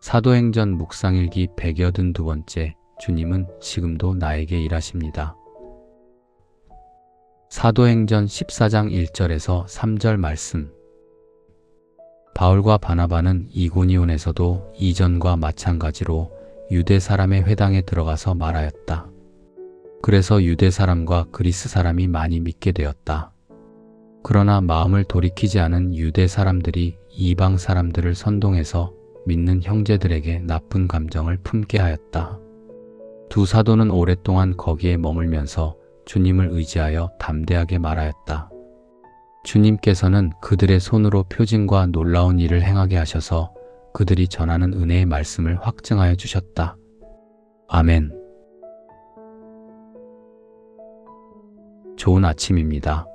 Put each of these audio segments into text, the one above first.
사도행전 묵상일기 182번째. 주님은 지금도 나에게 일하십니다. 사도행전 14장 1절에서 3절 말씀. 바울과 바나바는 이고니온에서도 이전과 마찬가지로 유대 사람의 회당에 들어가서 말하였다. 그래서 유대 사람과 그리스 사람이 많이 믿게 되었다. 그러나 마음을 돌이키지 않은 유대 사람들이 이방 사람들을 선동해서 믿는 형제들에게 나쁜 감정을 품게 하였다. 두 사도는 오랫동안 거기에 머물면서 주님을 의지하여 담대하게 말하였다. 주님께서는 그들의 손으로 표징과 놀라운 일을 행하게 하셔서 그들이 전하는 은혜의 말씀을 확증하여 주셨다. 아멘. 좋은 아침입니다.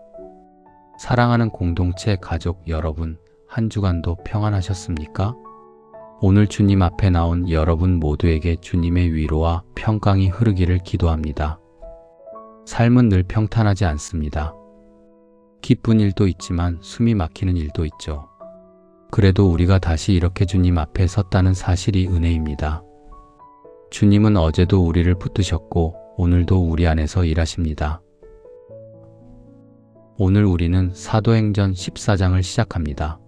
사랑하는 공동체 가족 여러분, 한 주간도 평안하셨습니까? 오늘 주님 앞에 나온 여러분 모두에게 주님의 위로와 평강이 흐르기를 기도합니다. 삶은 늘 평탄하지 않습니다. 기쁜 일도 있지만 숨이 막히는 일도 있죠. 그래도 우리가 다시 이렇게 주님 앞에 섰다는 사실이 은혜입니다. 주님은 어제도 우리를 붙드셨고 오늘도 우리 안에서 일하십니다. 오늘 우리는 사도행전 14장을 시작합니다.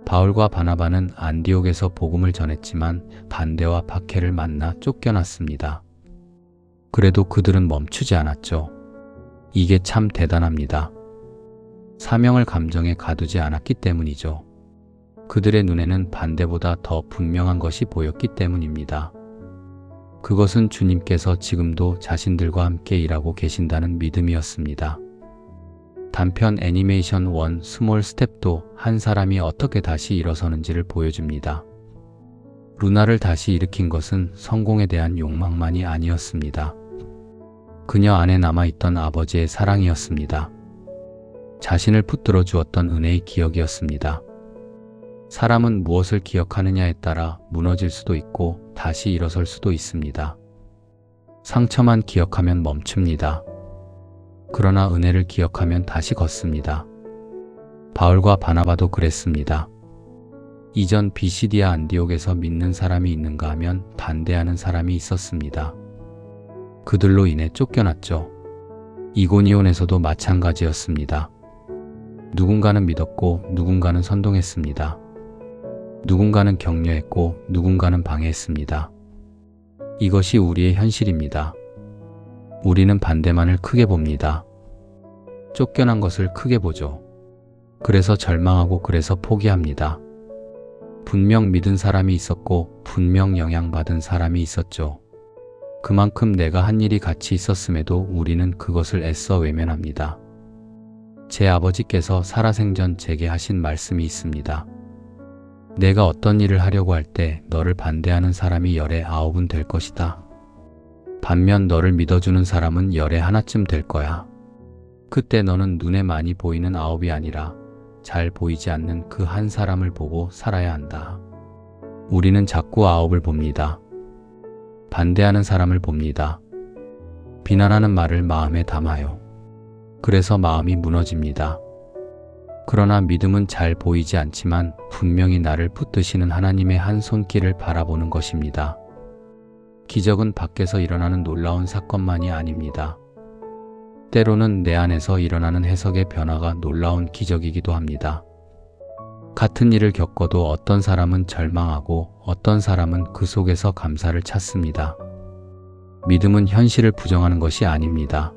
바울과 바나바는 안디옥에서 복음을 전했지만 반대와 박해를 만나 쫓겨났습니다. 그래도 그들은 멈추지 않았죠. 이게 참 대단합니다. 사명을 감정에 가두지 않았기 때문이죠. 그들의 눈에는 반대보다 더 분명한 것이 보였기 때문입니다. 그것은 주님께서 지금도 자신들과 함께 일하고 계신다는 믿음이었습니다. 단편 애니메이션 1 스몰 스텝도 한 사람이 어떻게 다시 일어서는지를 보여줍니다. 루나를 다시 일으킨 것은 성공에 대한 욕망만이 아니었습니다. 그녀 안에 남아있던 아버지의 사랑이었습니다. 자신을 붙들어 주었던 은혜의 기억이었습니다. 사람은 무엇을 기억하느냐에 따라 무너질 수도 있고 다시 일어설 수도 있습니다. 상처만 기억하면 멈춥니다. 그러나 은혜를 기억하면 다시 걷습니다. 바울과 바나바도 그랬습니다. 이전 비시디아 안디옥에서 믿는 사람이 있는가 하면 반대하는 사람이 있었습니다. 그들로 인해 쫓겨났죠. 이고니온에서도 마찬가지였습니다. 누군가는 믿었고 누군가는 선동했습니다. 누군가는 격려했고 누군가는 방해했습니다. 이것이 우리의 현실입니다. 우리는 반대만을 크게 봅니다. 쫓겨난 것을 크게 보죠. 그래서 절망하고 그래서 포기합니다. 분명 믿은 사람이 있었고 분명 영향받은 사람이 있었죠. 그만큼 내가 한 일이 같이 있었음에도 우리는 그것을 애써 외면합니다. 제 아버지께서 살아생전 제게 하신 말씀이 있습니다. 내가 어떤 일을 하려고 할 때 너를 반대하는 사람이 열에 9은 될 것이다. 반면 너를 믿어주는 사람은 열에 하나쯤 될 거야. 그때 너는 눈에 많이 보이는 9이 아니라 잘 보이지 않는 그 한 사람을 보고 살아야 한다. 우리는 자꾸 9을 봅니다. 반대하는 사람을 봅니다. 비난하는 말을 마음에 담아요. 그래서 마음이 무너집니다. 그러나 믿음은 잘 보이지 않지만 분명히 나를 붙드시는 하나님의 한 손길을 바라보는 것입니다. 기적은 밖에서 일어나는 놀라운 사건만이 아닙니다. 때로는 내 안에서 일어나는 해석의 변화가 놀라운 기적이기도 합니다. 같은 일을 겪어도 어떤 사람은 절망하고 어떤 사람은 그 속에서 감사를 찾습니다. 믿음은 현실을 부정하는 것이 아닙니다.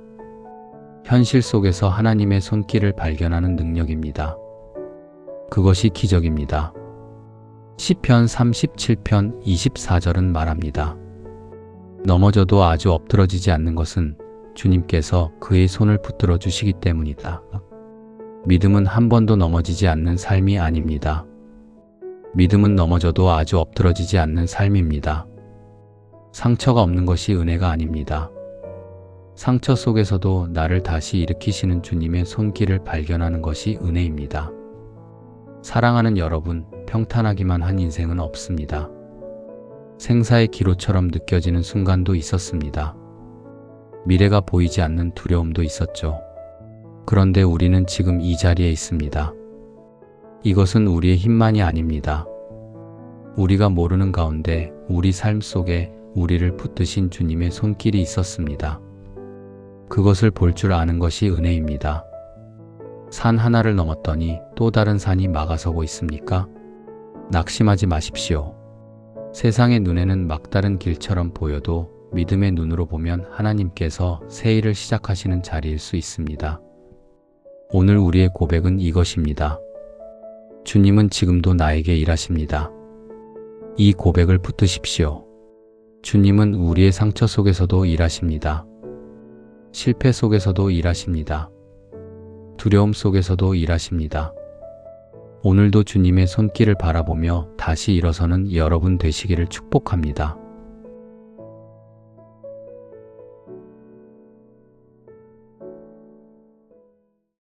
현실 속에서 하나님의 손길을 발견하는 능력입니다. 그것이 기적입니다. 시편 37편 24절은 말합니다. 넘어져도 아주 엎드러지지 않는 것은 주님께서 그의 손을 붙들어 주시기 때문이다. 믿음은 한 번도 넘어지지 않는 삶이 아닙니다. 믿음은 넘어져도 아주 엎드러지지 않는 삶입니다. 상처가 없는 것이 은혜가 아닙니다. 상처 속에서도 나를 다시 일으키시는 주님의 손길을 발견하는 것이 은혜입니다. 사랑하는 여러분, 평탄하기만 한 인생은 없습니다. 생사의 기로처럼 느껴지는 순간도 있었습니다. 미래가 보이지 않는 두려움도 있었죠. 그런데 우리는 지금 이 자리에 있습니다. 이것은 우리의 힘만이 아닙니다. 우리가 모르는 가운데 우리 삶 속에 우리를 붙드신 주님의 손길이 있었습니다. 그것을 볼 줄 아는 것이 은혜입니다. 산 하나를 넘었더니 또 다른 산이 막아서고 있습니까? 낙심하지 마십시오. 세상의 눈에는 막다른 길처럼 보여도 믿음의 눈으로 보면 하나님께서 새 일을 시작하시는 자리일 수 있습니다. 오늘 우리의 고백은 이것입니다. 주님은 지금도 나에게 일하십니다. 이 고백을 붙드십시오. 주님은 우리의 상처 속에서도 일하십니다. 실패 속에서도 일하십니다. 두려움 속에서도 일하십니다. 오늘도 주님의 손길을 바라보며 다시 일어서는 여러분 되시기를 축복합니다.